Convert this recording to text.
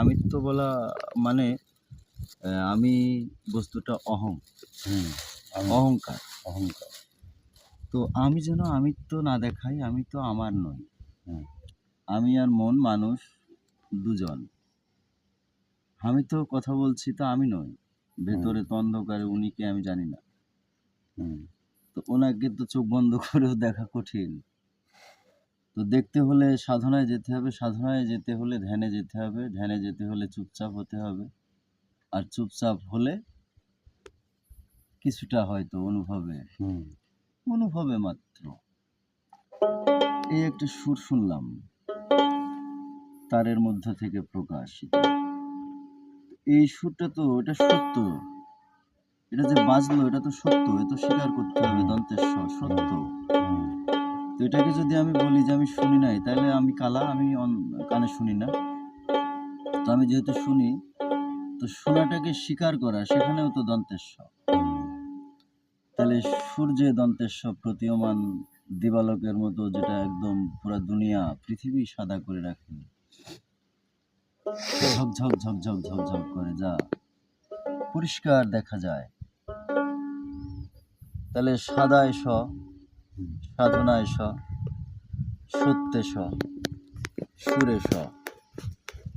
আমিত্ব বলা মানে আমি বস্তুটা হুম, অহংকার। অহংকার। তো আমি যেন আমিত্ব না দেখাই, আমি তো আমার নই। হুম, আমি আর মন মানুষ দুজন। আমি তো কথা বলছি তো আমি নই। ভেতরে তো অন্ধকারে উনি কে আমি জানি না। হুম, তো ওনাকে তো চোখ বন্ধ করেও দেখা কঠিন। তো দেখতে হলে সাধনায় যেতে হবে, সাধনায় যেতে হলে ধ্যানে যেতে হবে, ধ্যানে যেতে হলে চুপচাপ হতে হবে। আর চুপচাপ হলে কিছুটা হয়তো হুম, অনুভবে মাত্র। এই একটা সুর শুনলাম, তারের মধ্য থেকে প্রকাশিত। এই সুরটা তো এটা সত্য। এটা যে বাজলো এটা তো সত্য। এ তো স্বীকার করতে হবে দন্তের স সত্য। হুম, তো এটাকে যদি আমি বলি যে আমি শুনি নাই, তাইলে আমি কালা, আমি কানে শুনি না। তো আমি যেহেতু শুনি, তো শোনাটাকে স্বীকার করা সেখানেও তো দন্তের স। তাহলে সূর্যে দন্তের স প্রতীয়মান দিবালোকের মতো যেটা একদম পুরা দুনিয়া পৃথিবী সাদা করে রাখে। ঝকঝক ঝকঝক ঝকঝক করে যা পরিষ্কার দেখা যায়। তাহলে সাদায় স, সাধনায় স, সত্যে স, সুরে স।